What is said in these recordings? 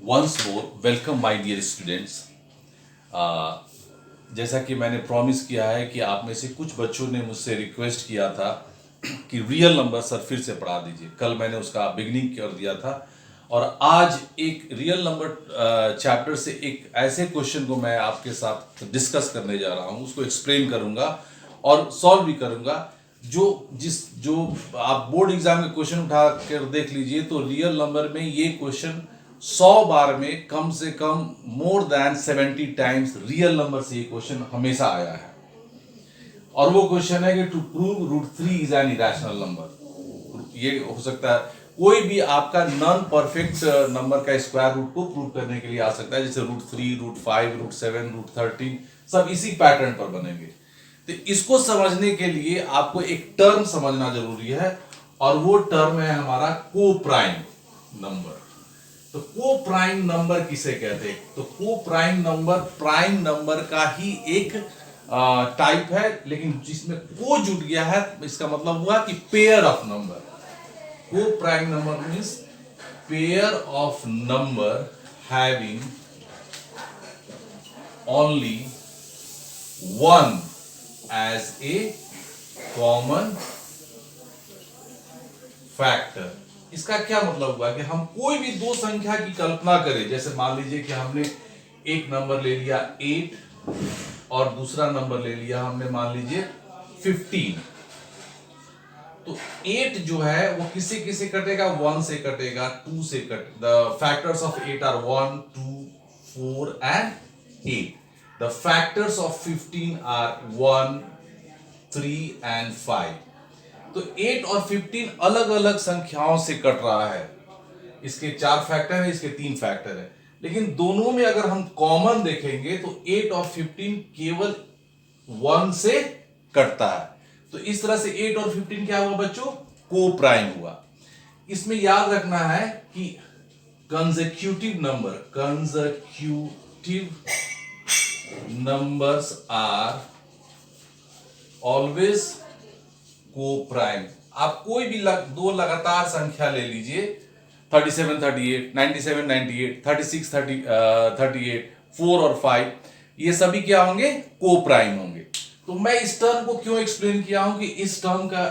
Once more welcome my dear students. जैसा कि मैंने प्रॉमिस किया है कि आप में से कुछ बच्चों ने मुझसे रिक्वेस्ट किया था कि रियल नंबर सर फिर से पढ़ा दीजिए। कल मैंने उसका बिगनिंग कर दिया था और आज एक रियल नंबर चैप्टर से एक ऐसे क्वेश्चन को मैं आपके साथ डिस्कस करने जा रहा हूँ। उसको एक्सप्लेन करूँगा और सॉल्व भी करूँगा। जो आप बोर्ड एग्जाम के क्वेश्चन उठा कर देख लीजिए तो रियल नंबर में ये क्वेश्चन 100 बार में कम से कम more than 70 times real number से ये क्वेश्चन हमेशा आया है। और वो क्वेश्चन है कि to prove root 3 is an irrational number. ये हो सकता है कोई भी आपका नॉन परफेक्ट नंबर का स्क्वायर रूट को प्रूव करने के लिए आ सकता है, जैसे रूट 3, रूट 5, रूट 7, रूट 13 सब इसी पैटर्न पर बनेंगे। तो इसको समझने के लिए आपको एक टर्म समझना जरूरी है और वो टर्म है हमारा को प्राइम नंबर। तो को प्राइम नंबर किसे कहते हैं? तो को प्राइम नंबर का ही एक टाइप है, लेकिन जिसमें को जुड़ गया है इसका मतलब हुआ कि pair of number. Coprime number means pair of number having only one as a common factor. इसका क्या मतलब हुआ कि हम कोई भी दो संख्या की कल्पना करें, जैसे मान लीजिए कि हमने एक नंबर ले लिया 8 और दूसरा नंबर ले लिया हमने मान लीजिए 15। तो 8 जो है वो किसे किसे कटेगा? 1 से कटेगा, 2 से कट the factors of 8 are 1, 2, 4 and 8। The factors of 15 are 1, 3 and 5। तो 8 और 15 अलग अलग संख्याओं से कट रहा है। इसके 4 फैक्टर है, इसके 3 फैक्टर है, लेकिन दोनों में अगर हम कॉमन देखेंगे तो 8 और 15 केवल 1 से कटता है। तो इस तरह से 8 और 15 क्या हुआ बच्चों? को प्राइम हुआ। इसमें याद रखना है कि कंसेक्यूटिव नंबर्स आर ऑलवेज को प्राइम। आप कोई भी दो लगातार संख्या ले लीजिए, 37, 38, 97, 98, 36, 38, 4 और 5, ये सभी क्या होंगे? को प्राइम होंगे। तो मैं इस टर्म को क्यों एक्सप्लेन किया हूं कि इस टर्म का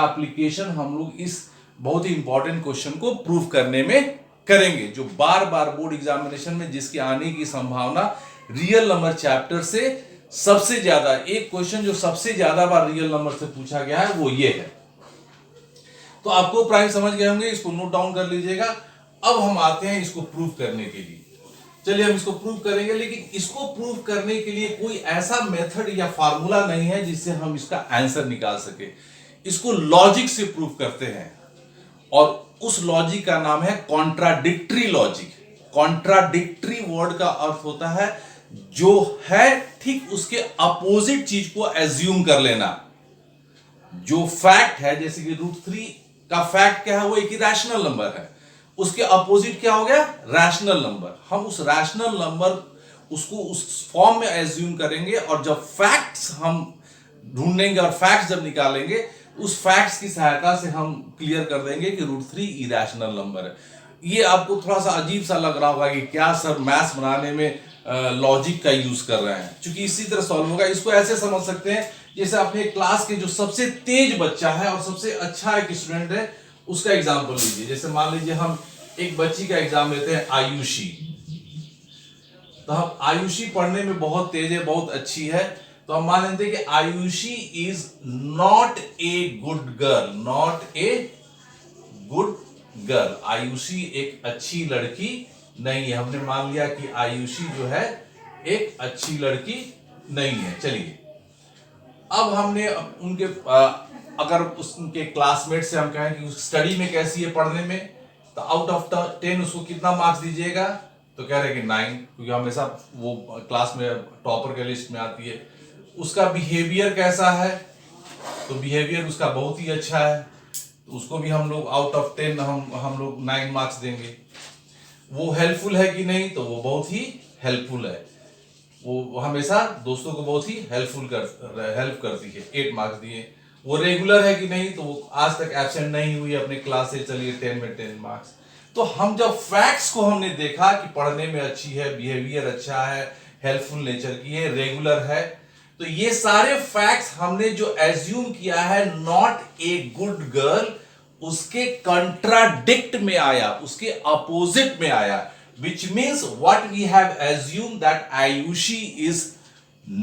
एप्लीकेशन हम लोग इस बहुत ही इंपॉर्टेंट क्वेश्चन को प्रूव करने में करेंगे, जो बार बार बोर्ड एग्जामिनेशन में जिसके आने की संभावना रियल नंबर चैप्टर से सबसे ज्यादा, एक क्वेश्चन जो सबसे ज्यादा बार रियल नंबर से पूछा गया है वो ये है। तो आपको प्राइम समझ गए होंगे, इसको नोट डाउन कर लीजिएगा। अब हम आते हैं इसको प्रूव करने के लिए। चलिए हम इसको प्रूव करेंगे, लेकिन इसको प्रूव करने के लिए कोई ऐसा मेथड या फार्मूला नहीं है जिससे हम इसका आंसर निकाल सके। इसको लॉजिक से प्रूव करते हैं और उस लॉजिक का नाम है कॉन्ट्राडिक्टरी लॉजिक। कॉन्ट्राडिक्टरी वर्ड का अर्थ होता है जो है ठीक उसके अपोजिट चीज को एज्यूम कर लेना। जो फैक्ट है, जैसे कि रूट 3 का फैक्ट क्या है? वो एक इरेशनल नंबर है। उसके अपोजिट क्या हो गया? Rational number. हम उस रैशनल नंबर उसको उस फॉर्म में एज्यूम करेंगे और जब फैक्ट्स हम ढूंढेंगे और फैक्ट्स जब निकालेंगे, उस फैक्ट्स की सहायता से हम क्लियर कर देंगे कि रूट 3 इरेशनल नंबर है। ये आपको थोड़ा सा अजीब सा लग रहा होगा कि क्या सर मैथ्स बनाने में लॉजिक का यूज कर रहे हैं, क्योंकि इसी तरह सॉल्व होगा। इसको ऐसे समझ सकते हैं जैसे अपने क्लास के जो सबसे तेज बच्चा है और सबसे अच्छा एक स्टूडेंट है, उसका एग्जाम्पल लीजिए। जैसे मान लीजिए हम एक बच्ची का एग्जाम लेते हैं, आयुषी। तो हम आयुषी पढ़ने में बहुत तेज है, बहुत अच्छी है, तो हम मान लेते हैं कि Ayushi is not a good girl. Ayushi एक अच्छी लड़की नहीं है। हमने मान लिया कि आयुषी जो है एक अच्छी लड़की नहीं है। चलिए अब हमने उनके अगर उनके क्लासमेट से हम कहें कि स्टडी में कैसी है, पढ़ने में, तो आउट ऑफ 10 उसको कितना मार्क्स दीजिएगा? तो कह रहे हैं कि 9, क्योंकि हमेशा वो क्लास में टॉपर के लिस्ट में आती है। उसका बिहेवियर कैसा है? तो बिहेवियर उसका बहुत ही अच्छा है, तो उसको भी हम लोग आउट ऑफ 10 हम लोग 9 मार्क्स देंगे। वो हेल्पफुल है कि नहीं? तो वो बहुत ही हेल्पफुल है, वो हमेशा दोस्तों को बहुत ही हेल्प करती है, 8 मार्क्स दिए। वो रेगुलर है कि नहीं? तो वो आज तक एब्सेंट नहीं हुई अपने क्लास से, चलिए 10 में 10 मार्क्स। तो हम जब फैक्ट्स को हमने देखा कि पढ़ने में अच्छी है, बिहेवियर अच्छा है, हेल्पफुल नेचर की है, रेगुलर है, तो ये सारे फैक्ट्स हमने जो एज्यूम किया है नॉट ए गुड गर्ल, उसके कंट्राडिक्ट में आया, उसके अपोजिट में आया, which means what we have assumed that Ayushi is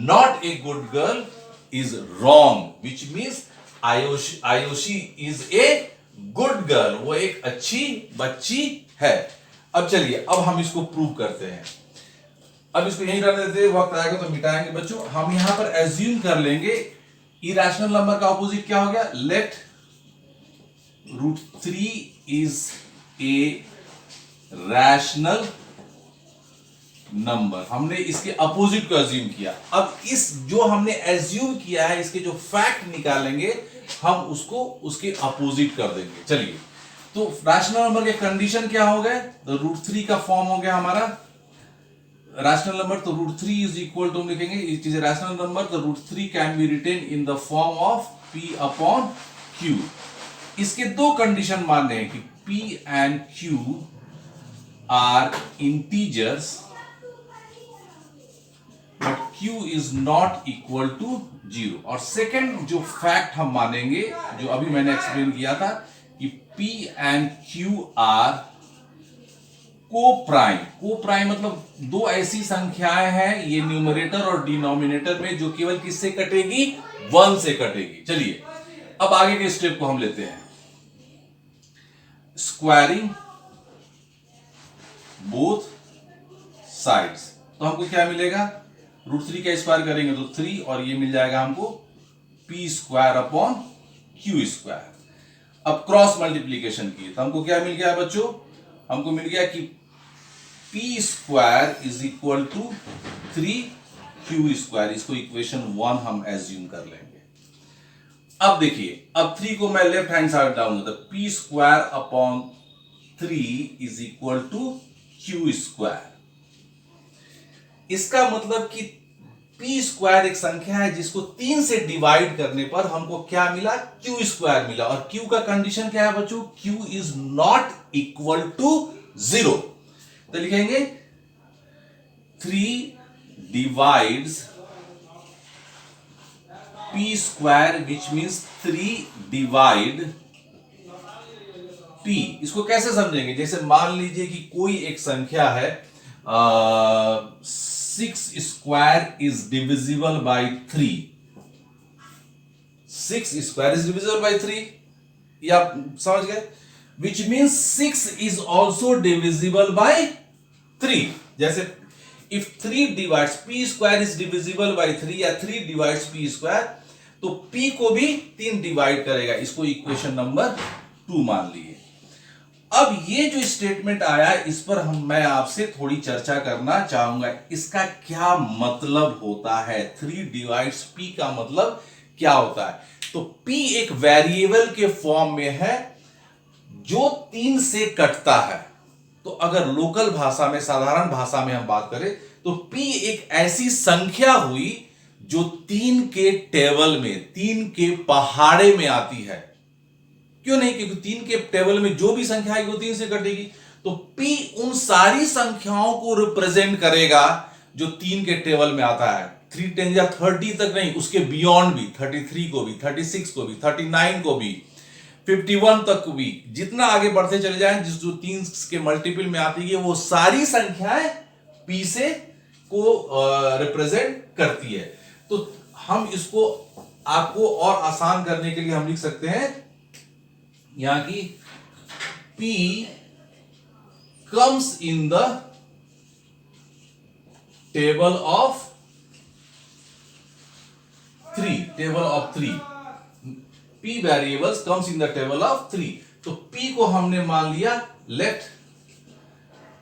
not a good girl is wrong, which means Ayushi is a good girl, वो एक अच्छी बच्ची है। अब चलिए, अब हम इसको प्रूव करते हैं। अब इसको यहीं रहने देते, वक्त आएगा तो मिटाएंगे बच्चों। हम यहां पर एज्यूम कर लेंगे इरेशनल नंबर का ऑपोजिट क्या हो गया, let √3 is a rational number. हमने इसके अपोजिट को एज्यूम किया। अब इस जो हमने एज्यूम किया है, इसके जो फैक्ट निकालेंगे हम उसको उसके अपोजिट कर देंगे। चलिए, तो रैशनल नंबर के कंडीशन क्या हो गए, तो √3 का फॉर्म हो गया हमारा रैशनल नंबर, तो √3 इज इक्वल टू हम लिखेंगे it is a rational number, तो √3 can be written in the form of P/Q। इसके दो कंडीशन मानने हैं कि P and Q are integers but Q is not equal to 0। और सेकेंड जो फैक्ट हम मानेंगे, जो अभी मैंने एक्सप्लेन किया था, कि P and Q are coprime. Coprime मतलब दो ऐसी संख्याएं हैं, ये न्यूमरेटर और डिनोमिनेटर में, जो केवल किससे कटेगी, 1 से कटेगी। चलिए, अब आगे के स्टेप को हम लेते हैं, स्क्वायरिंग बोथ साइड्स। तो हमको क्या मिलेगा, √3 का स्क्वायर करेंगे तो 3, और ये मिल जाएगा हमको P²/Q²। अब क्रॉस मल्टीप्लीकेशन की, तो हमको क्या मिल गया बच्चों, हमको मिल गया कि P² is equal to 3Q²। इसको इक्वेशन 1 हम एज्यूम कर लेंगे। अब देखिए, अब 3 को मैं लेफ्ट हैंड साइड डालूंगा, तो P²/3 is equal to Q²। इसका मतलब कि P² एक संख्या है जिसको 3 से डिवाइड करने पर हमको क्या मिला, Q² मिला। और Q का कंडीशन क्या है बच्चों, Q is not equal to 0। तो लिखेंगे 3 divides P² which means 3 divide P। इसको कैसे समझेंगे, जैसे मान लीजिए कि कोई एक संख्या है 6² is divisible by 3। 6² is divisible by 3, या समझ गए, which means 6 is also divisible by 3। जैसे if 3 divides P² is divisible by 3, या 3 डिवाइड्स P², तो P को भी 3 डिवाइड करेगा। इसको इक्वेशन नंबर 2 मान लिए। अब ये जो स्टेटमेंट आया, इस पर मैं आपसे थोड़ी चर्चा करना चाहूंगा। इसका क्या मतलब होता है, 3 डिवाइड्स P का मतलब क्या होता है। तो P एक वेरिएबल के फॉर्म में है जो 3 से कटता है। तो अगर लोकल भाषा में, साधारण भाषा में हम बात करें, तो P एक ऐसी संख्या हुई जो 3 के टेबल में, 3 के पहाड़े में आती है। क्यों नहीं, क्योंकि 3 के टेबल में जो भी संख्या आएगी वो 3 से कटेगी। तो P उन सारी संख्याओं को रिप्रेजेंट करेगा जो 3 के टेबल में आता है। 3 10 या 30 तक नहीं, उसके बियॉन्ड भी, 33 को भी, 36 को भी, 39 को भी, 51 तक भी, जितना आगे बढ़ते चले जाएं, जिस जो 3 के मल्टीपल में आती है, वो सारी संख्याएं P से को रिप्रेजेंट करती है। तो हम इसको आपको और आसान करने के लिए हम लिख सकते हैं यहां की P comes in the table of 3, table of 3, P variables comes in the table of 3। तो P को हमने मान लिया, let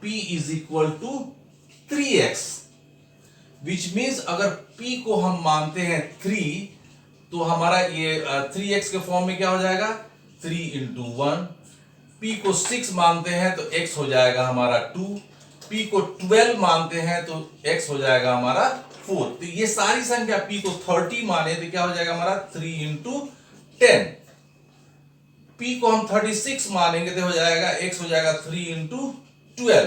P is equal to 3x, which means अगर P को हम मानते हैं 3, तो हमारा ये 3x के फॉर्म में क्या हो जाएगा, 3 into 1। P को 6 मानते हैं तो x हो जाएगा हमारा 2। P को 12 मानते हैं तो x हो जाएगा हमारा 4। तो ये सारी संख्या P को 30 माने तो क्या हो जाएगा हमारा 3 into 10। p को हम 36 मानेंगे तो हो जाएगा x हो जाएगा 3 इंटू 12।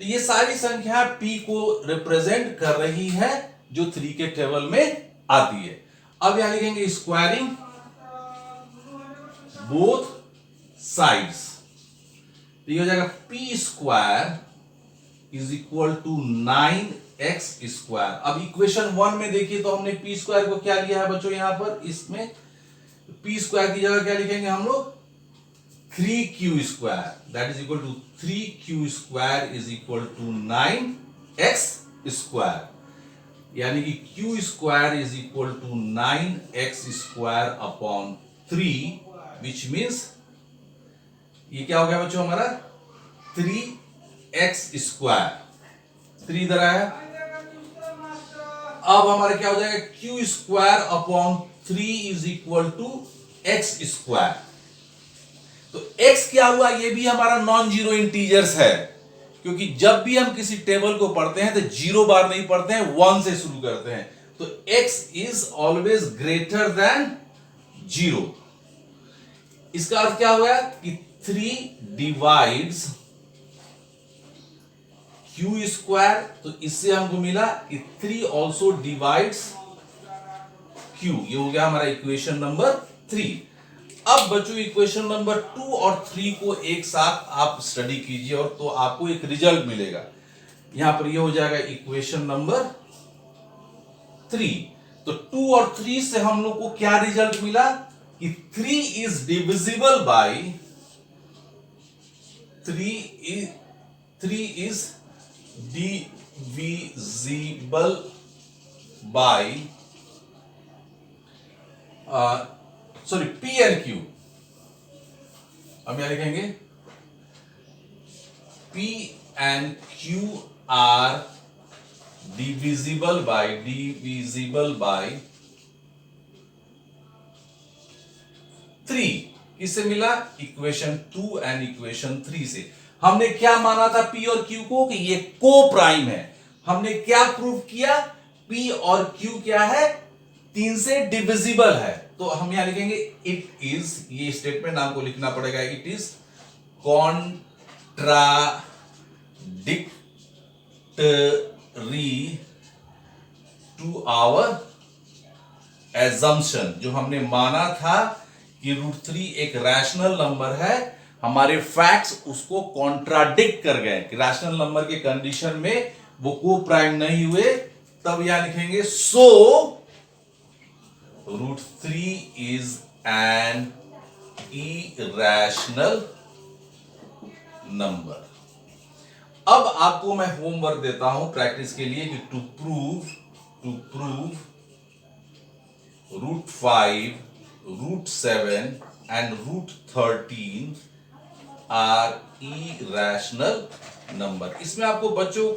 तो ये सारी संख्या p को रिप्रेजेंट कर रही है जो 3 के टेबल में आती है। अब यहां लिखेंगे स्क्वायरिंग बोथ साइड्स, तो ये हो जाएगा p square is equal to 9x square. अब इक्वेशन 1 में देखिए तो हमने p स्क्वायर को क्या लिया है बच्चों, यहां पर इसमें p स्क्वायर की जगह क्या लिखेंगे हम लोग 3q square, that is equal to 3q square is equal to 9x square, यानी कि q square is equal to 9x square upon 3, which means ये क्या हो गया बच्चों हमारा 3x स्क्वायर, 3 इधर आया। अब हमारा क्या हो जाएगा q square upon 3 is equal to x square. तो x क्या हुआ, ये भी हमारा नॉन जीरो इंटीजर्स है, क्योंकि जब भी हम किसी टेबल को पढ़ते हैं तो 0 बार नहीं पढ़ते हैं, 1 से शुरू करते हैं। तो x is always greater than 0। इसका अर्थ क्या हुआ कि 3 डिवाइड्स q स्क्वायर, तो इससे हमको मिला कि 3 ऑल्सो डिवाइड्स q। ये हो गया हमारा इक्वेशन नंबर 3। अब बच्चों इक्वेशन नंबर 2 और 3 को एक साथ आप स्टडी कीजिए और तो आपको एक रिजल्ट मिलेगा। यहां पर ये हो जाएगा इक्वेशन नंबर 3। तो 2 और 3 से हम लोग को क्या रिजल्ट मिला कि 3 is divisible by 3 is divisible by sorry p and q। अब क्या लिखेंगे p and q are divisible by 3। किससे मिला, इक्वेशन 2 एंड इक्वेशन 3 से। हमने क्या माना था p और q को कि ये को प्राइम है। हमने क्या प्रूव किया, p और q क्या है 3 से डिविजिबल है। तो हम यहां लिखेंगे इट इज, ये स्टेटमेंट आपको लिखना पड़ेगा, it is contradictory to our assumption. जो हमने माना था कि √3 एक रैशनल नंबर है, हमारे फैक्ट्स उसको कॉन्ट्राडिक्ट कर गए कि रैशनल नंबर के कंडीशन में वो को प्राइम नहीं हुए। तब यहां लिखेंगे सो √3 is an irrational number। अब आपको मैं होमवर्क देता हूं प्रैक्टिस के लिए कि to prove √5, √7 and √13 are irrational number. इसमें आपको बच्चों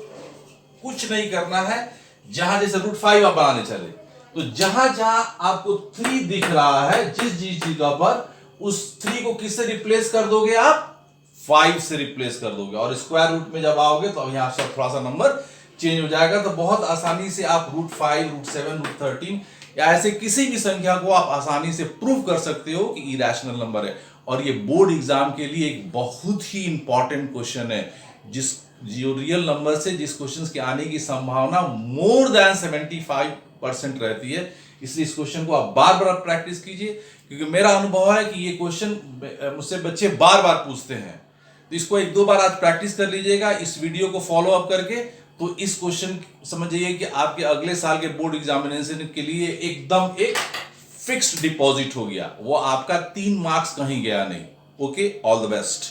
कुछ नहीं करना है। जहां जैसे √5 आप बनाने चले तो जहां जहां आपको 3 दिख रहा है, जिस जगह पर उस 3 को किससे रिप्लेस कर दोगे आप 5 से रिप्लेस कर दोगे, और स्क्वायर रूट में जब आओगे तो यहां से थोड़ा सा नंबर चेंज हो जाएगा। तो बहुत आसानी से आप √5, √7, √13 या ऐसे किसी भी संख्या को आप आसानी से प्रूव कर सकते हो कि इरेशनल नंबर है। और ये बोर्ड एग्जाम के लिए एक बहुत ही इंपॉर्टेंट क्वेश्चन है, जो रियल नंबर से जिस क्वेश्चन के आने की संभावना मोर देन 75% रहती है। इसलिए इस क्वेश्चन को आप बार बार प्रैक्टिस कीजिए, क्योंकि मेरा अनुभव है कि ये क्वेश्चन मुझसे बच्चे बार बार पूछते हैं। तो इसको 1-2 बार आज प्रैक्टिस कर लीजिएगा इस वीडियो को फॉलो अप करके। तो इस क्वेश्चन समझ जाइए कि आपके अगले साल के बोर्ड एग्जामिनेशन के लिए एकदम एक फिक्स्ड डिपॉजिट हो गया, वो आपका 3 मार्क्स कहीं गया नहीं। Okay, all the best.